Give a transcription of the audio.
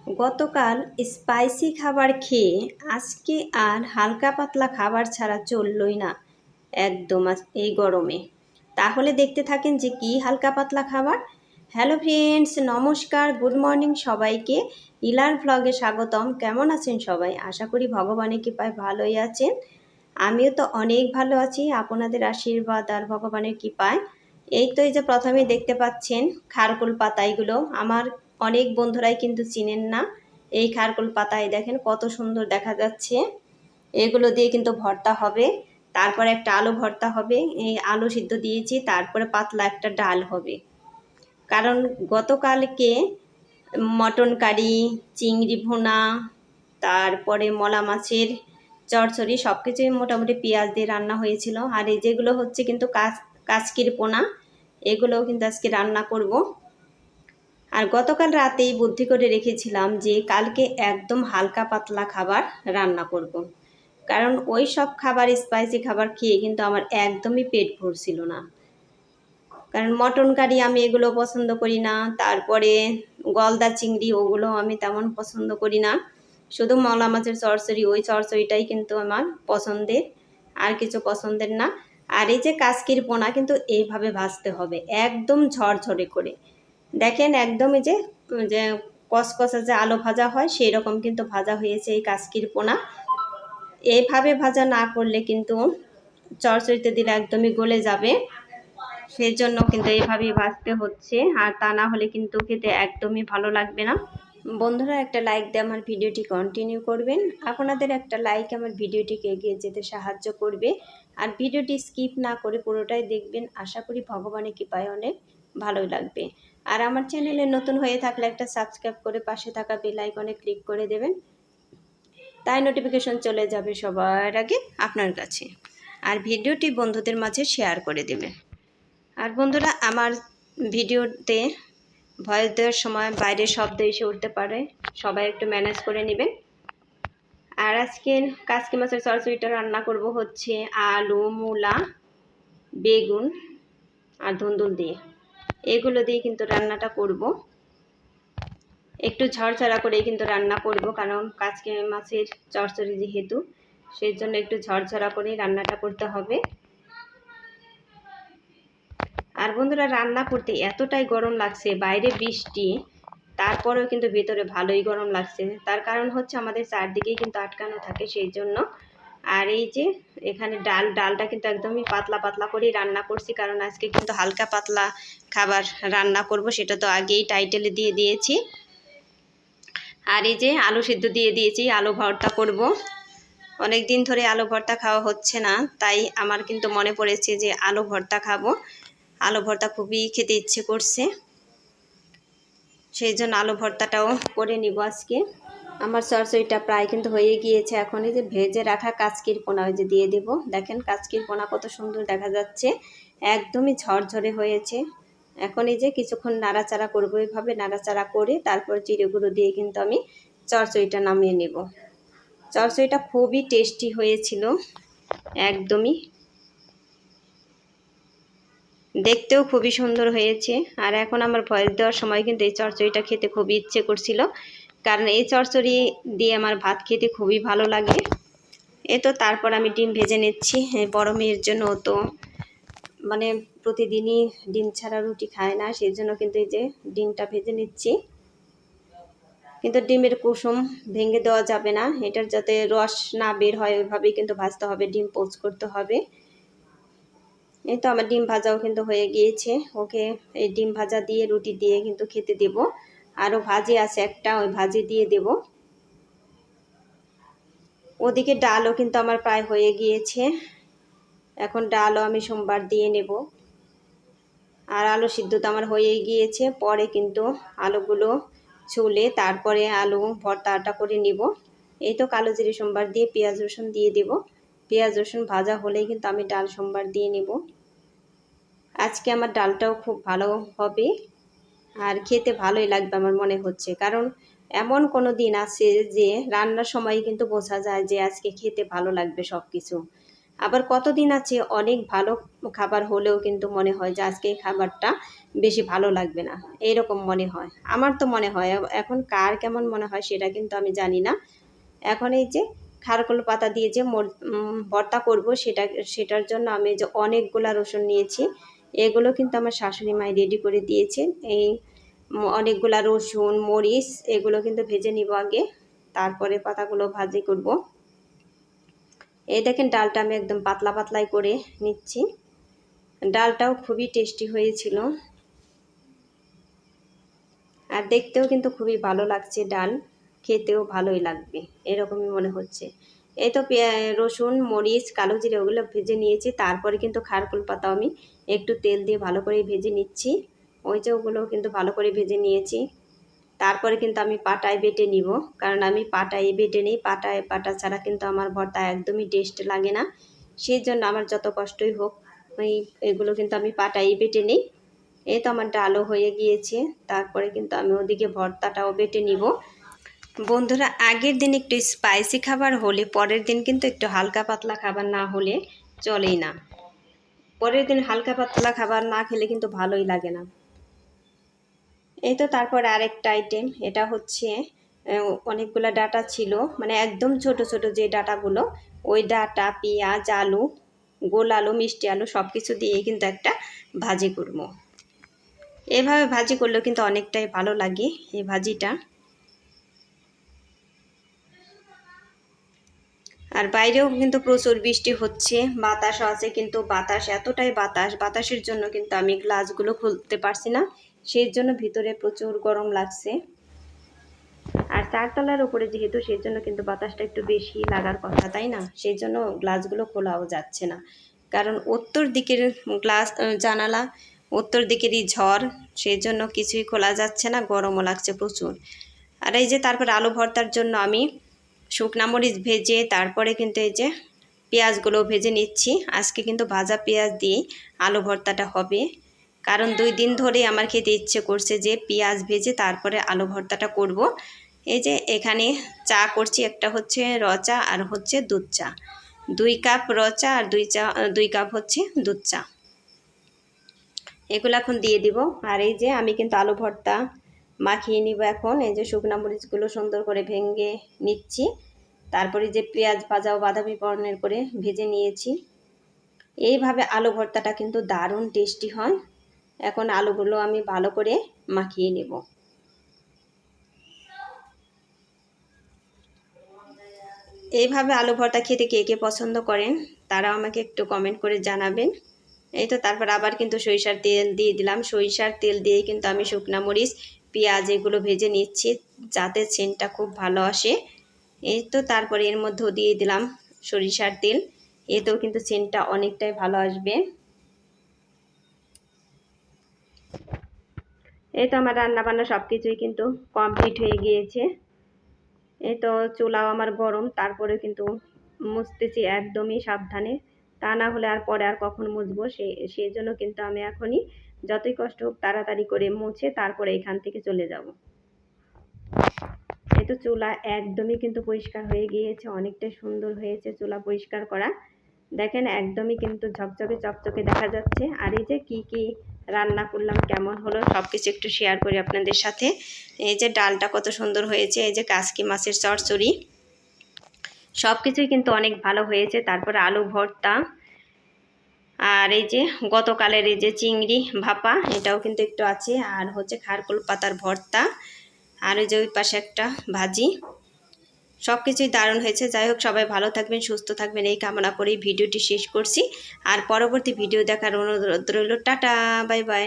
গতকাল স্পাইসি খাবার খেয়ে আজকে আর হালকা পাতলা খাবার ছাড়া চললই না একদম এই গরমে। তাহলে দেখতে থাকেন যে কি হালকা পাতলা খাবার। হ্যালো ফ্রেন্ডস, নমস্কার, গুড মর্নিং সবাইকে। ইলার ভ্লগে স্বাগতম। কেমন আছেন সবাই? আশা করি ভগবানের কৃপায় ভালোই আছেন। আমিও তো অনেক ভালো আছি আপনাদের আশীর্বাদ আর ভগবানের কৃপায়। এই তো এই যে প্রথমে দেখতে পাচ্ছেন খারকুল পাতা, এগুলো আমার অনেক বন্ধুরাই কিন্তু চিনেন না। এই খারকুল পাতায় দেখেন কত সুন্দর দেখা যাচ্ছে। এগুলো দিয়ে কিন্তু ভর্তা হবে, তারপরে একটা আলু ভর্তা হবে। এই আলু সিদ্ধ দিয়েছি, তারপরে পাতলা একটা ডাল হবে। কারণ গতকালকে মটন কারি, চিংড়ি ভুনা, তারপরে মলা মাছের চচ্চড়ি সব কিছুই মোটামুটি পেঁয়াজ দিয়ে রান্না হয়েছিল। আর এই যেগুলো হচ্ছে কিন্তু কাচকির পোনা, এগুলোও কিন্তু আজকে রান্না করব। আর গতকাল রাতেই বুদ্ধি করে রেখেছিলাম যে কালকে একদম হালকা পাতলা খাবার রান্না করব। কারণ ওই সব খাবার, স্পাইসি খাবার খেয়ে কিন্তু আমার একদমই পেট ভরছিল না। কারণ মটন কারি আমি এগুলো পছন্দ করি না, তারপরে গলদা চিংড়ি ওগুলো আমি তেমন পছন্দ করি না। শুধু মলা মাছের চচ্চড়ি, ওই চচ্চড়িটাই কিন্তু আমার পছন্দের, আর কিছু পছন্দের না। আর এই যে কাচকির পোনা কিন্তু এইভাবে ভাজতে হবে একদম ঝরঝরে করে। দেখেন একদম এই যে যে কসকসা যে আলু ভাজা হয় সেই রকম কিন্তু ভাজা হয়েছে এই কাচকির পোনা। এইভাবে ভাজা না করলে কিন্তু চচ্চড়িতে দিলে একদমই গলে যাবে, সেই জন্য কিন্তু এইভাবেই ভাজতে হচ্ছে। আর তা না হলে কিন্তু খেতে একদমই ভালো লাগবে না। বন্ধুরা, একটা লাইক দিয়ে আমার ভিডিওটি কন্টিনিউ করবেন। আপনাদের একটা লাইক আমার ভিডিওটিকে এগিয়ে যেতে সাহায্য করবে। আর ভিডিওটি স্কিপ না করে পুরোটাই দেখবেন, আশা করি ভগবানের কৃপায় অনেক ভালোই লাগবে। আর আমার চ্যানেলে নতুন হয়ে থাকলে একটা সাবস্ক্রাইব করে পাশে থাকা বেল আইকনে ক্লিক করে দেবেন, তাই নোটিফিকেশন চলে যাবে সবার আগে আপনার কাছে। আর ভিডিওটি বন্ধুদের মাঝে শেয়ার করে দেবেন। আর বন্ধুরা, আমার ভিডিওতে ভয়েস দেওয়ার সময় বাইরের শব্দ এসে উঠতে পারে, সবাই একটু ম্যানেজ করে নেবেন। আর আজকে কাচকি মাছের চচ্চড়িটা রান্না করব হচ্ছে আলু, মূলা, বেগুন আর ধুন্দুল দিয়ে। এগুলো দিয়ে কিন্তু রান্নাটা করব, একটু ঝরঝরা করেই কিন্তু রান্না করব। কারণ কাচকি মাছের চচ্চড়ি যেহেতু, সেই জন্য একটু ঝরঝরা করেই রান্নাটা করতে হবে। আর বন্ধুরা, রান্না করতে এতটাই গরম লাগছে, বাইরে বৃষ্টি, তারপরেও কিন্তু ভেতরে ভালোই গরম লাগছে। তার কারণ হচ্ছে আমাদের চারদিকেই কিন্তু আটকানো থাকে, সেই জন্য। আর এই যে এখানে ডালটা কিন্তু একদমই পাতলা পাতলা করেই রান্না করছি, কারণ আজকে কিন্তু হালকা পাতলা খাবার রান্না করব, সেটা তো আগেই টাইটেলে দিয়ে দিয়েছি। আর এই যে আলু সিদ্ধ দিয়ে দিয়েছি, আলু ভর্তা করব। অনেক দিন ধরে আলু ভর্তা খাওয়া হচ্ছে না, তাই আমার কিন্তু মনে পড়েছে যে আলু ভর্তা খাবো। আলু ভর্তা খুবই খেতে ইচ্ছে করছে, সেই জন্য আলু ভর্তাটাও করে নিব আজকে। আমার চচ্চড়িটা প্রায় কিন্তু হয়ে গিয়েছে। এখন এই যে ভেজে রাখা কাচকির পোনা ওই যে দিয়ে দেব। দেখেন কাচকির পোনা কত সুন্দর দেখা যাচ্ছে, একদমই ঝরঝরে হয়েছে। এখন এই যে কিছুক্ষণ নাড়াচাড়া করবো, এইভাবে নাড়াচাড়া করে তারপর জিরে গুঁড়ো দিয়ে কিন্তু আমি চচ্চড়িটা নামিয়ে নেব। চচ্চড়িটা খুবই টেস্টি হয়েছিল, একদমই দেখতেও খুবই সুন্দর হয়েছে। আর এখন আমার ভয়েস দেওয়ার সময় কিন্তু এই চচ্চড়িটা খেতে খুবই ইচ্ছে করছিল, কারণ এই চচ্চড়ি দিয়ে আমার ভাত খেতে খুবই ভালো লাগে। তো তারপর আমি ডিম ভেজে নিচ্ছি। বড় মেয়ের জন্য তো মানে প্রতিদিনই ডিম ছাড়া রুটি খায় না, সেই জন্য কিন্তু এই যে ডিমটা ভেজে নিচ্ছি। কিন্তু ডিমের কুসুম ভেঙে দেওয়া যাবে না, এটার যাতে রস না বের হয় ওইভাবেই কিন্তু ভাজতে হবে, ডিম পোচ করতে হবে। এই তো আমার ডিম ভাজাও কিন্তু হয়ে গিয়েছে। ওকে এই ডিম ভাজা দিয়ে রুটি দিয়ে কিন্তু খেতে দেব। আরও ভাজি আছে একটা, ওই ভাজি দিয়ে দেব। ওদিকে ডালও কিন্তু আমার প্রায় হয়ে গিয়েছে, এখন ডালও আমি সোমবার দিয়ে নেব। আর আলু সিদ্ধ তো আমার হয়েই গিয়েছে, পরে কিন্তু আলুগুলো ছুলে তারপরে আলু ভর্তাটা করে নিব। এই তো কালো জিরে সোমবার দিয়ে পেঁয়াজ রসুন দিয়ে দেব। পেঁয়াজ রসুন ভাজা হলেই কিন্তু আমি ডাল সোমবার দিয়ে নেব। আজকে আমার ডালটাও খুব ভালো হবে আর খেতে ভালোই লাগবে আমার মনে হচ্ছে, কারণ এমন কোনো দিন আছে যে রান্নার সময় কিন্তু বোঝা যায় যে আজকে খেতে ভালো লাগবে সব কিছু। আবার কতদিন আছে অনেক ভালো খাবার হলেও কিন্তু মনে হয় যে আজকে এই খাবারটা বেশি ভালো লাগবে না, এইরকম মনে হয়। আমার তো মনে হয়, এখন কার কেমন মনে হয় সেটা কিন্তু আমি জানি না। এখন এই যে খারকোল পাতা দিয়ে যে ভর্তা করব, সেটার জন্য আমি যে অনেকগুলা রসুন নিয়েছি। এগুলো কিন্তু আমার শাশুড়ি মাই রেডি করে দিয়েছে। এই অনেকগুলা রসুন, মরিচ এগুলো কিন্তু ভেজে নিব আগে, তারপরে পাতাগুলো ভাজি করব। এই দেখেন ডালটা আমি একদম পাতলা পাতলাই করে নিচ্ছি। ডালটাও খুবই টেস্টি হয়েছিল, আর দেখতেও কিন্তু খুবই ভালো লাগছে। ডাল খেতেও ভালোই লাগবে এরকমই মনে হচ্ছে। এই তো রসুন, মরিচ, কালো জিরে ওগুলো ভেজে নিয়েছি। তারপরে কিন্তু খারকুল পাতা আমি একটু তেল দিয়ে ভালো করে ভেজে নিচ্ছি। ওই যে ওগুলো কিন্তু ভালো করে ভেজে নিয়েছি। তারপরে কিন্তু আমি পাটায় বেটে নিব, কারণ আমি পাটায় বেটে নিই। পাটায় বাটা ছাড়া কিন্তু আমার ভর্তা একদমই টেস্ট লাগে না। সেই জন্য আমার যত কষ্টই হোক এগুলো কিন্তু আমি পাটায় বেটে নিই। এই তো আমার ডালও হয়ে গিয়েছে। তারপরে কিন্তু আমি ওদিকে ভর্তাটাও বেটে নিব। বন্ধুরা, আগের দিন একটু স্পাইসি খাবার হলে পরের দিন কিন্তু একটু হালকা পাতলা খাবার না হলে চলেই না। পরের দিন হালকা পাতলা খাবার না খেলে কিন্তু ভালোই লাগে না। এই তো তারপরে আরেকটা আইটেম, এটা হচ্ছে অনেকগুলো ডাটা ছিল, মানে একদম ছোট ছোট যে ডাটাগুলো, ওই ডাটা, পেঁয়াজ, আলু, গোল আলু, মিষ্টি আলু সব কিছু দিয়ে কিন্তু একটা ভাজি করব। এভাবে ভাজি করলেও কিন্তু অনেকটাই ভালো লাগে এই ভাজিটা। আর বাইরেও কিন্তু প্রচুর বৃষ্টি হচ্ছে, বাতাসও আছে, কিন্তু বাতাস এতটাই বাতাসের জন্য কিন্তু আমি গ্লাসগুলো খুলতে পারছি না। সেই জন্য ভিতরে প্রচুর গরম লাগছে। আর চারতলার উপরে যেহেতু, সেই জন্য কিন্তু বাতাসটা একটু বেশি লাগার কথা, তাই না? সেই জন্য গ্লাসগুলো খোলাও যাচ্ছে না, কারণ উত্তর দিকের গ্লাস জানালা, উত্তর দিকেরই ঝড়, সেই জন্য কিছুই খোলা যাচ্ছে না, গরমও লাগছে প্রচুর। আর এই যে তারপর আলু ভর্তার জন্য আমি শুকনা মরিচ ভেজে তারপরে কিন্তু এই যে পেঁয়াজগুলো ভেজে নিচ্ছি। আজকে কিন্তু ভাজা পেঁয়াজ দিয়ে আলু ভর্তাটা হবে, কারণ 2 দিন ধরে আমার খেতে ইচ্ছে করছে যে পেঁয়াজ ভেজে তারপরে আলু ভর্তাটা করব। এই যে এখানে চা করছি, একটা হচ্ছে র চা আর হচ্ছে দুধ চা। 2 কাপ র চা আর 2 কাপ হচ্ছে দুধ চা। এগুলো এখন দিয়ে দিব। আর এই যে আমি কিন্তু আলু ভর্তা মাখিয়ে নিব এখন। এই যে শুকনা মরিচগুলো সুন্দর করে ভেঙে নিচ্ছি। তারপরে যে পেঁয়াজ ভাজা ও বাদামি বর্ণের করে ভেজে নিয়েছি। এইভাবে আলু ভর্তাটা কিন্তু দারুণ টেস্টি হয়। এখন আলুগুলো আমি ভালো করে মাখিয়ে নেব। এইভাবে আলু ভর্তা খেতে কে কে পছন্দ করেন তারা আমাকে একটু কমেন্ট করে জানাবেন। এই তো তারপর আবার কিন্তু সরিষার তেল দিয়ে দিলাম। সরিষার তেল দিয়ে কিন্তু আমি শুকনা মরিচ, পেঁয়াজ এগুলো ভেজে নিচ্ছি, যাতে সেন্টটা খুব ভালো আসে। এই তো তারপরে এর মধ্যেও দিয়ে দিলাম সরিষার তেল, এতেও কিন্তু সেন্টটা অনেকটাই ভালো আসবে। এই তো আমার রান্না বান্না সব কিছুই কিন্তু কমপ্লিট হয়ে গিয়েছে। এই তো চুলাও আমার গরম, তারপরে কিন্তু মুছতেছি একদমই সাবধানে, তা না হলে আর পরে আর কখন মুছবো। সেই জন্য কিন্তু আমি এখনই যতই কষ্ট হোক তাড়াতাড়ি করে মুছে তারপরে এখান থেকে চলে যাব। এই তো চুলা একদমই কিন্তু পরিষ্কার হয়ে গিয়েছে, অনেকটাই সুন্দর হয়েছে চুলা পরিষ্কার করা। দেখেন একদমই কিন্তু ঝকঝকে চকচকে দেখা যাচ্ছে। আর এই যে কি কি রান্না করলাম, কেমন হলো সব কিছু একটু শেয়ার করি আপনাদের সাথে। এই যে ডালটা কত সুন্দর হয়েছে, এই যে কাসকি মাছের চচ্চড়ি, সব কিছুই কিন্তু অনেক ভালো হয়েছে। তারপরে আলু ভর্তা, আর এই যে গতকালের এই যে চিংড়ি ভাপা, এটাও কিন্তু একটু আছে, আর হচ্ছে খারকুল পাতার ভর্তা, আর ওই যে ওই পাশে একটা ভাজি। সব কিছুই দারুণ হয়েছে। যাই হোক, সবাই ভালো থাকবেন, সুস্থ থাকবেন এই কামনা করেই ভিডিওটি শেষ করছি। আর পরবর্তী ভিডিও দেখার অনুরোধ রইল। Tata, bye bye.